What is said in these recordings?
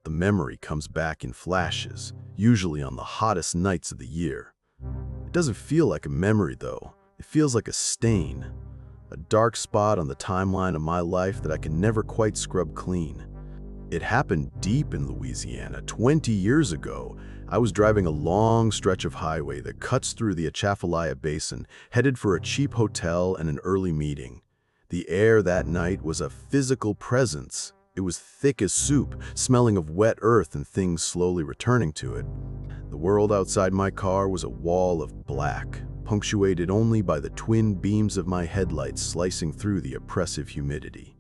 The memory comes back in flashes, usually on the hottest nights of the year. It doesn't feel like a memory, though. It feels like a stain, a dark spot on the timeline of my life that I can never quite scrub clean. It happened deep in Louisiana 20 years ago. I was driving a long stretch of highway that cuts through the Atchafalaya Basin, headed for a cheap hotel and an early meeting. The air that night was a physical presence. It was thick as soup, smelling of wet earth and things slowly returning to it. The world outside my car was a wall of black, punctuated only by the twin beams of my headlights slicing through the oppressive humidity.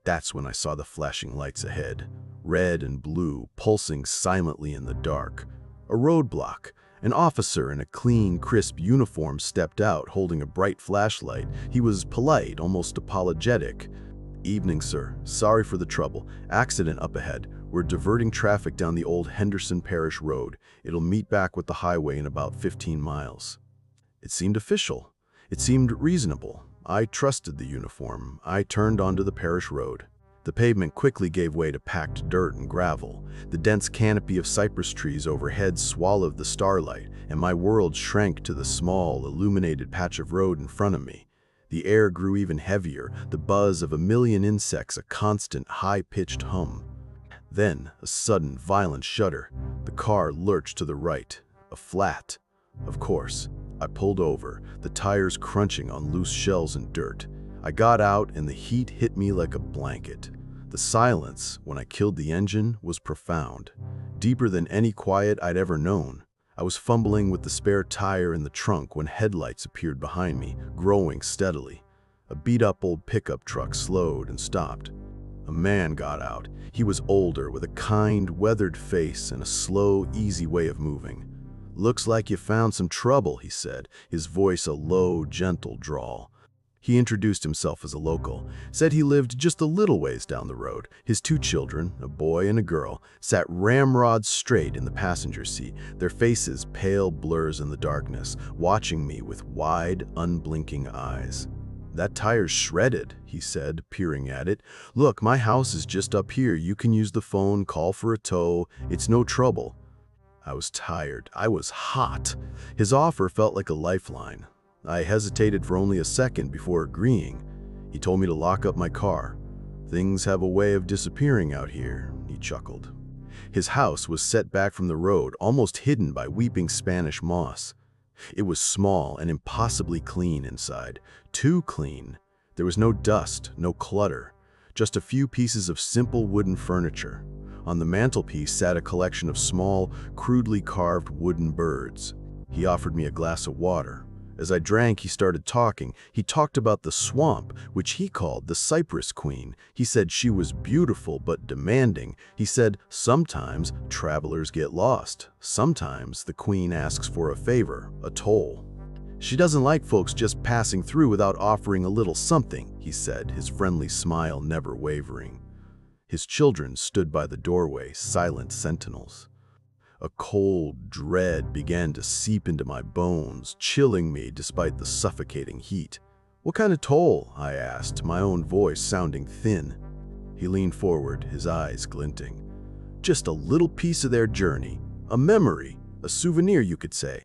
That's when I saw the flashing lights ahead, red and blue, pulsing silently in the dark. A roadblock. An officer in a clean, crisp uniform stepped out, holding a bright flashlight. He was polite, almost apologetic. "Evening, sir. Sorry for the trouble. Accident up ahead. We're diverting traffic down the old Henderson Parish Road. It'll meet back with the highway in about 15 miles. It seemed official. It seemed reasonable. I trusted the uniform. I turned onto the parish road. The pavement quickly gave way to packed dirt and gravel. The dense canopy of cypress trees overhead swallowed the starlight, and my world shrank to the small, illuminated patch of road in front of me. The air grew even heavier, the buzz of a million insects, a constant, high-pitched hum. Then, a sudden, violent shudder. The car lurched to the right. A flat. Of course. I pulled over, the tires crunching on loose shells and dirt. I got out, and the heat hit me like a blanket. The silence, when I killed the engine, was profound, deeper than any quiet I'd ever known. I was fumbling with the spare tire in the trunk when headlights appeared behind me, growing steadily. A beat-up old pickup truck slowed and stopped. A man got out. He was older, with a kind, weathered face and a slow, easy way of moving. "Looks like you found some trouble," he said, his voice a low, gentle drawl. He introduced himself as a local, said he lived just a little ways down the road. His two children, a boy and a girl, sat ramrod straight in the passenger seat, their faces pale blurs in the darkness, watching me with wide, unblinking eyes. "That tire's shredded," he said, peering at it. "Look, my house is just up here. You can use the phone, call for a tow. It's no trouble." I was tired. I was hot. His offer felt like a lifeline. I hesitated for only a second before agreeing. He told me to lock up my car. "Things have a way of disappearing out here," he chuckled. His house was set back from the road, almost hidden by weeping Spanish moss. It was small and impossibly clean inside. Too clean. There was no dust, no clutter, just a few pieces of simple wooden furniture. On the mantelpiece sat a collection of small, crudely carved wooden birds. He offered me a glass of water. As I drank, he started talking. He talked about the swamp, which he called the Cypress Queen. He said she was beautiful but demanding. He said sometimes travelers get lost. Sometimes the queen asks for a favor, a toll. "She doesn't like folks just passing through without offering a little something," he said, his friendly smile never wavering. His children stood by the doorway, silent sentinels. A cold dread began to seep into my bones, chilling me despite the suffocating heat. "What kind of toll?" I asked, my own voice sounding thin. He leaned forward, his eyes glinting. "Just a little piece of their journey. A memory, a souvenir, you could say."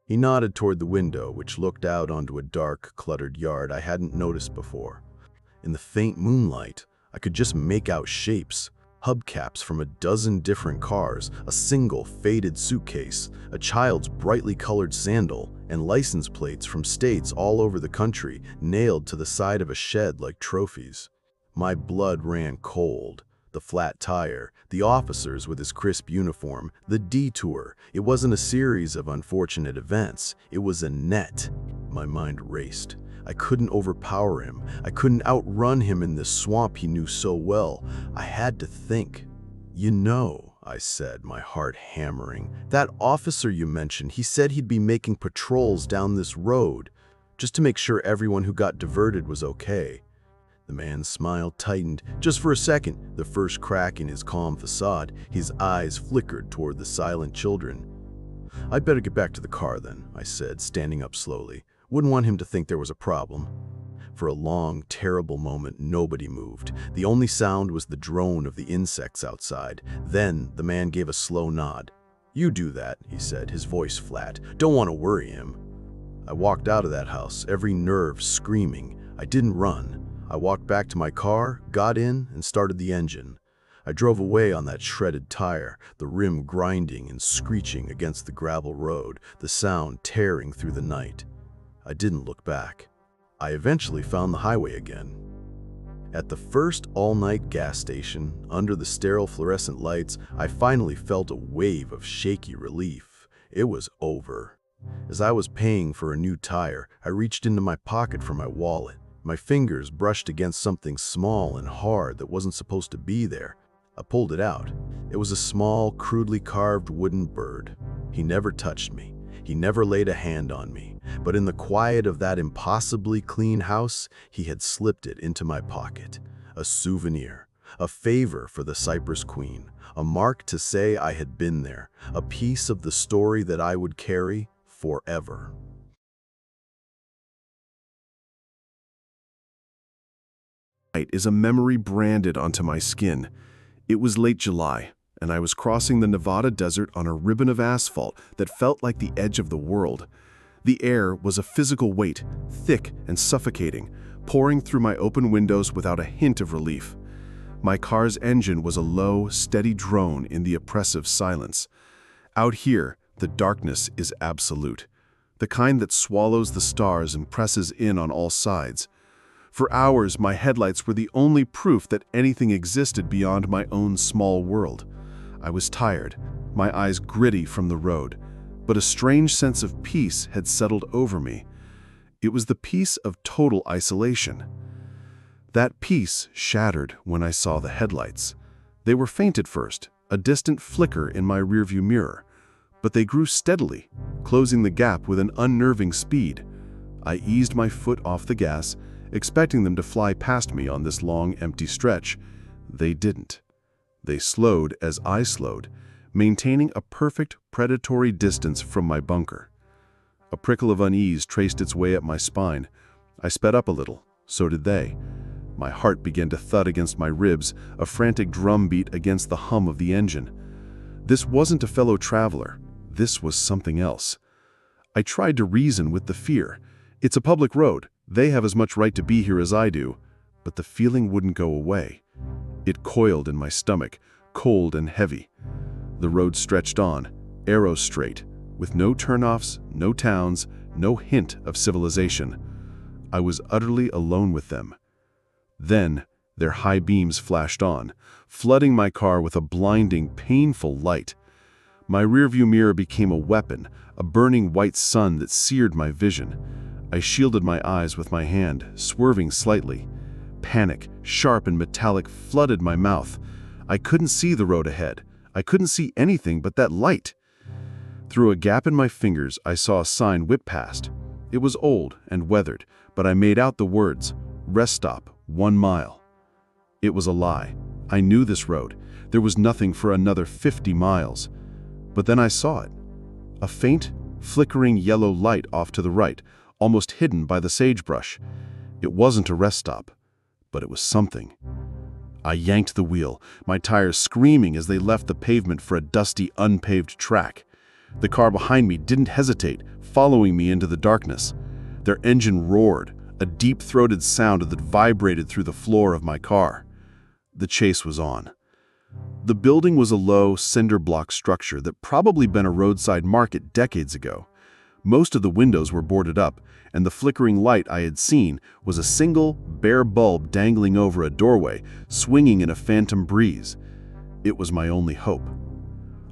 He nodded toward the window, which looked out onto a dark, cluttered yard I hadn't noticed before. In the faint moonlight, I could just make out shapes. Hubcaps from a dozen different cars, a single faded suitcase, a child's brightly colored sandal, and license plates from states all over the country nailed to the side of a shed like trophies. My blood ran cold. The flat tire, the officers with his crisp uniform, the detour. It wasn't a series of unfortunate events. It was a net. My mind raced. I couldn't overpower him. I couldn't outrun him in this swamp he knew so well. I had to think. "You know," I said, my heart hammering, "that officer you mentioned, he said he'd be making patrols down this road, just to make sure everyone who got diverted was okay." The man's smile tightened. Just for a second, the first crack in his calm facade, his eyes flickered toward the silent children. "I'd better get back to the car then," I said, standing up slowly. "Wouldn't want him to think there was a problem." For a long, terrible moment, nobody moved. The only sound was the drone of the insects outside. Then the man gave a slow nod. "You do that," he said, his voice flat. "Don't want to worry him." I walked out of that house, every nerve screaming. I didn't run. I walked back to my car, got in, and started the engine. I drove away on that shredded tire, the rim grinding and screeching against the gravel road, the sound tearing through the night. I didn't look back. I eventually found the highway again. At the first all-night gas station, under the sterile fluorescent lights, I finally felt a wave of shaky relief. It was over. As I was paying for a new tire, I reached into my pocket for my wallet. My fingers brushed against something small and hard that wasn't supposed to be there. I pulled it out. It was a small, crudely carved wooden bird. He never touched me. He never laid a hand on me. But in the quiet of that impossibly clean house, he had slipped it into my pocket. A souvenir, a favor for the Cypress Queen, a mark to say I had been there, a piece of the story that I would carry forever. Is a memory branded onto my skin. It was late July, and I was crossing the Nevada desert on a ribbon of asphalt that felt like the edge of the world. The air was a physical weight, thick and suffocating, pouring through my open windows without a hint of relief. My car's engine was a low, steady drone in the oppressive silence. Out here, the darkness is absolute, the kind that swallows the stars and presses in on all sides. For hours, my headlights were the only proof that anything existed beyond my own small world. I was tired, my eyes gritty from the road, but a strange sense of peace had settled over me. It was the peace of total isolation. That peace shattered when I saw the headlights. They were faint at first, a distant flicker in my rearview mirror, but they grew steadily, closing the gap with an unnerving speed. I eased my foot off the gas, expecting them to fly past me on this long, empty stretch. They didn't. They slowed as I slowed, maintaining a perfect predatory distance from my bunker. A prickle of unease traced its way up my spine. I sped up a little. So did they. My heart began to thud against my ribs, a frantic drumbeat against the hum of the engine. This wasn't a fellow traveler. This was something else. I tried to reason with the fear. It's a public road. They have as much right to be here as I do. But the feeling wouldn't go away. It coiled in my stomach, cold and heavy. The road stretched on, arrow straight, with no turnoffs, no towns, no hint of civilization. I was utterly alone with them. Then, their high beams flashed on, flooding my car with a blinding, painful light. My rearview mirror became a weapon, a burning white sun that seared my vision. I shielded my eyes with my hand, swerving slightly. Panic, sharp and metallic, flooded my mouth. I couldn't see the road ahead. I couldn't see anything but that light. Through a gap in my fingers, I saw a sign whip past. It was old and weathered, but I made out the words, "Rest stop, 1 mile." It was a lie. I knew this road. There was nothing for another 50 miles. But then I saw it. A faint, flickering yellow light off to the right, almost hidden by the sagebrush. It wasn't a rest stop, but it was something. I yanked the wheel, my tires screaming as they left the pavement for a dusty, unpaved track. The car behind me didn't hesitate, following me into the darkness. Their engine roared, a deep-throated sound that vibrated through the floor of my car. The chase was on. The building was a low, cinder-block structure that probably been a roadside market decades ago. Most of the windows were boarded up, and the flickering light I had seen was a single, bare bulb dangling over a doorway, swinging in a phantom breeze. It was my only hope.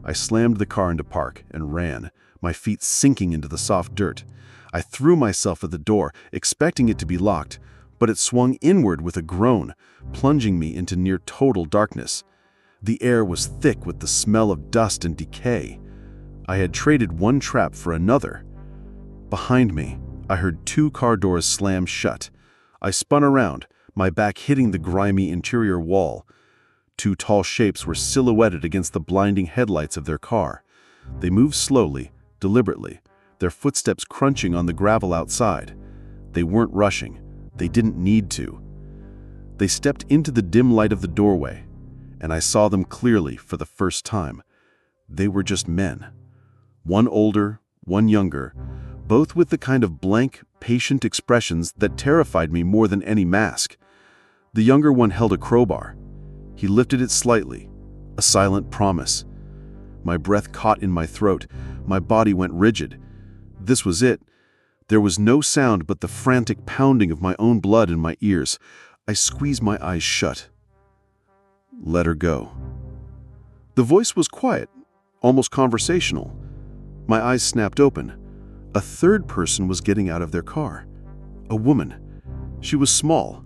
I slammed the car into park and ran, my feet sinking into the soft dirt. I threw myself at the door, expecting it to be locked, but it swung inward with a groan, plunging me into near total darkness. The air was thick with the smell of dust and decay. I had traded one trap for another. Behind me, I heard 2 car doors slam shut. I spun around, my back hitting the grimy interior wall. 2 tall shapes were silhouetted against the blinding headlights of their car. They moved slowly, deliberately, their footsteps crunching on the gravel outside. They weren't rushing. They didn't need to. They stepped into the dim light of the doorway, and I saw them clearly for the first time. They were just men. One older, one younger, both with the kind of blank, patient expressions that terrified me more than any mask. The younger one held a crowbar. He lifted it slightly, a silent promise. My breath caught in my throat. My body went rigid. This was it. There was no sound but the frantic pounding of my own blood in my ears. I squeezed my eyes shut. Let her go. The voice was quiet, almost conversational. My eyes snapped open. A third person was getting out of their car. A woman. She was small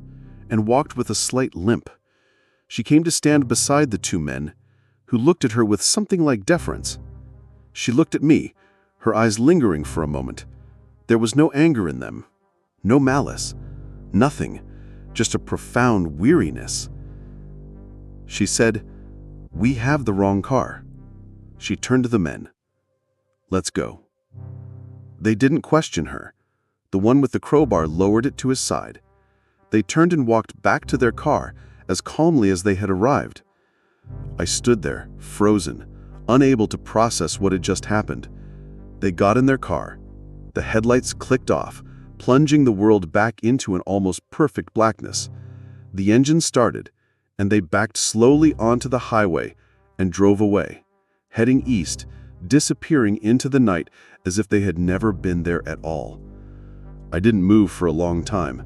and walked with a slight limp. She came to stand beside the two men, who looked at her with something like deference. She looked at me, her eyes lingering for a moment. There was no anger in them, no malice, nothing, just a profound weariness. She said, "We have the wrong car." She turned to the men. "Let's go." They didn't question her. The one with the crowbar lowered it to his side. They turned and walked back to their car as calmly as they had arrived. I stood there, frozen, unable to process what had just happened. They got in their car. The headlights clicked off, plunging the world back into an almost perfect blackness. The engine started, and they backed slowly onto the highway and drove away, heading east, disappearing into the night as if they had never been there at all. I didn't move for a long time.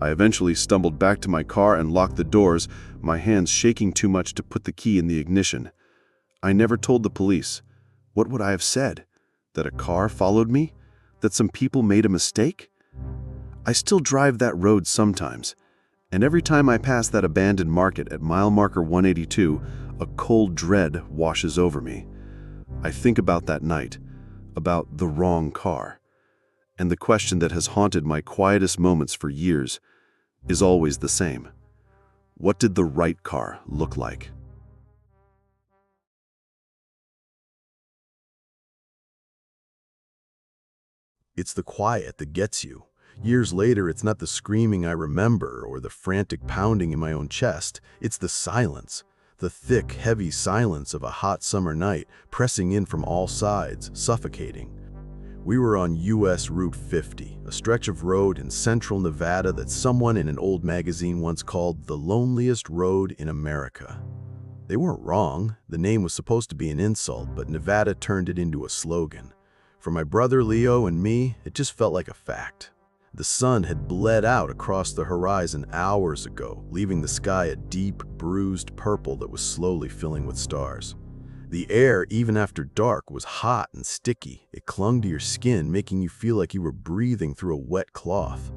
I eventually stumbled back to my car and locked the doors, my hands shaking too much to put the key in the ignition. I never told the police. What would I have said? That a car followed me? That some people made a mistake? I still drive that road sometimes, and every time I pass that abandoned market at mile marker 182, a cold dread washes over me. I think about that night, about the wrong car, and the question that has haunted my quietest moments for years is always the same. What did the right car look like? It's the quiet that gets you. Years later, it's not the screaming I remember or the frantic pounding in my own chest. It's the silence. The thick, heavy silence of a hot summer night, pressing in from all sides, suffocating. We were on US Route 50, a stretch of road in central Nevada that someone in an old magazine once called the loneliest road in America. They weren't wrong. The name was supposed to be an insult, but Nevada turned it into a slogan. For my brother Leo and me, it just felt like a fact. The sun had bled out across the horizon hours ago, leaving the sky a deep, bruised purple that was slowly filling with stars. The air, even after dark, was hot and sticky. It clung to your skin, making you feel like you were breathing through a wet cloth.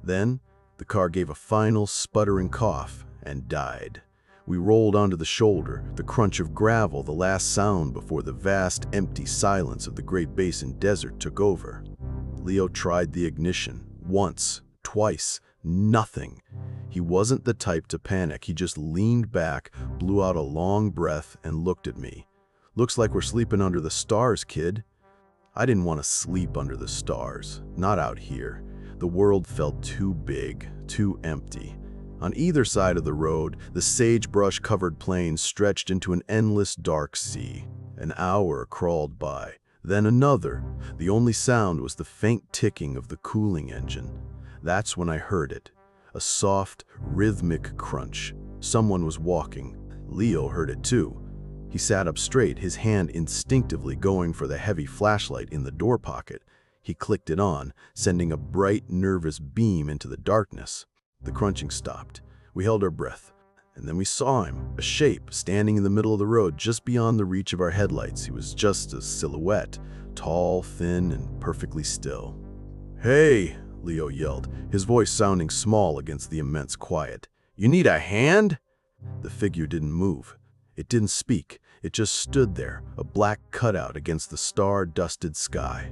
Then, the car gave a final sputtering cough and died. We rolled onto the shoulder, the crunch of gravel, the last sound before the vast, empty silence of the Great Basin Desert took over. Leo tried the ignition. Once, twice, nothing. He wasn't the type to panic. He just leaned back, blew out a long breath, and looked at me. "Looks like we're sleeping under the stars, kid." I didn't want to sleep under the stars. Not out here. The world felt too big, too empty. On either side of the road, the sagebrush-covered plains stretched into an endless dark sea. An hour crawled by, then another. The only sound was the faint ticking of the cooling engine. That's when I heard it. A soft, rhythmic crunch. Someone was walking. Leo heard it too. He sat up straight, his hand instinctively going for the heavy flashlight in the door pocket. He clicked it on, sending a bright, nervous beam into the darkness. The crunching stopped. We held our breath. And then we saw him, a shape, standing in the middle of the road just beyond the reach of our headlights. He was just a silhouette, tall, thin, and perfectly still. "Hey!" Leo yelled, his voice sounding small against the immense quiet. "You need a hand?" The figure didn't move. It didn't speak. It just stood there, a black cutout against the star-dusted sky.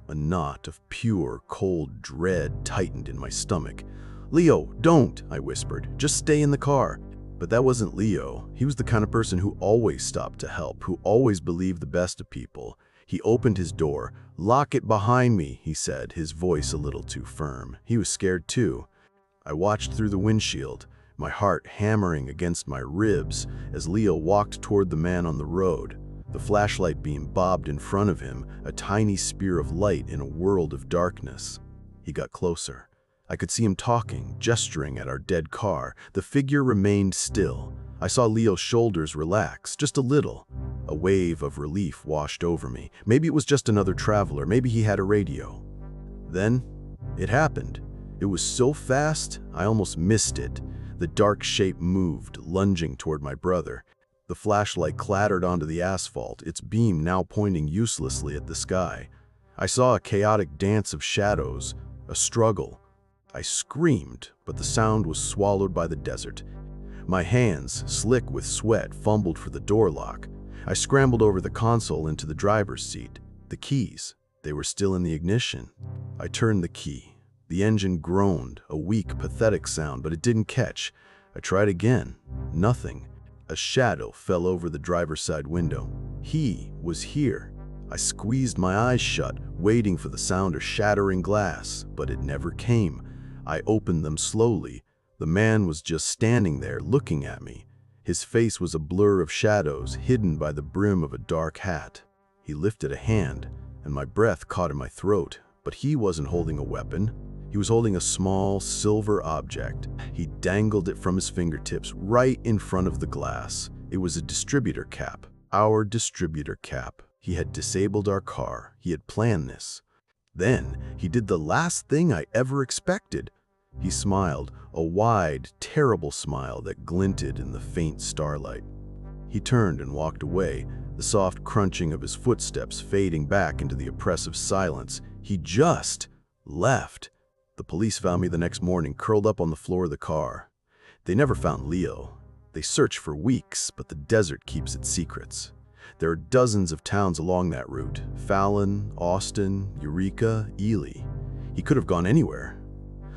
A knot of pure, cold dread tightened in my stomach. "Leo, don't!" I whispered. "Just stay in the car." But that wasn't Leo. He was the kind of person who always stopped to help, who always believed the best of people. He opened his door. "Lock it behind me," he said, his voice a little too firm. He was scared too. I watched through the windshield, my heart hammering against my ribs as Leo walked toward the man on the road. The flashlight beam bobbed in front of him, a tiny spear of light in a world of darkness. He got closer. I could see him talking, gesturing at our dead car. The figure remained still. I saw Leo's shoulders relax, just a little. A wave of relief washed over me. Maybe it was just another traveler. Maybe he had a radio. Then, it happened. It was so fast, I almost missed it. The dark shape moved, lunging toward my brother. The flashlight clattered onto the asphalt, its beam now pointing uselessly at the sky. I saw a chaotic dance of shadows, a struggle. I screamed, but the sound was swallowed by the desert. My hands, slick with sweat, fumbled for the door lock. I scrambled over the console into the driver's seat. The keys, they were still in the ignition. I turned the key. The engine groaned, a weak, pathetic sound, but it didn't catch. I tried again. Nothing. A shadow fell over the driver's side window. He was here. I squeezed my eyes shut, waiting for the sound of shattering glass, but it never came. I opened them slowly. The man was just standing there, looking at me. His face was a blur of shadows, hidden by the brim of a dark hat. He lifted a hand, and my breath caught in my throat. But he wasn't holding a weapon. He was holding a small, silver object. He dangled it from his fingertips right in front of the glass. It was a distributor cap. Our distributor cap. He had disabled our car. He had planned this. Then, he did the last thing I ever expected. He smiled, a wide, terrible smile that glinted in the faint starlight. He turned and walked away, the soft crunching of his footsteps fading back into the oppressive silence. He just left. The police found me the next morning, curled up on the floor of the car. They never found Leo. They searched for weeks, but the desert keeps its secrets. There are dozens of towns along that route: Fallon, Austin, Eureka, Ely. He could have gone anywhere.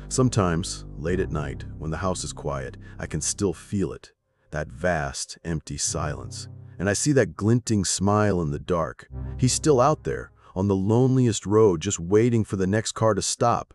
Sometimes, late at night, when the house is quiet, I can still feel it, that vast, empty silence. And I see that glinting smile in the dark. He's still out there, on the loneliest road, just waiting for the next car to stop.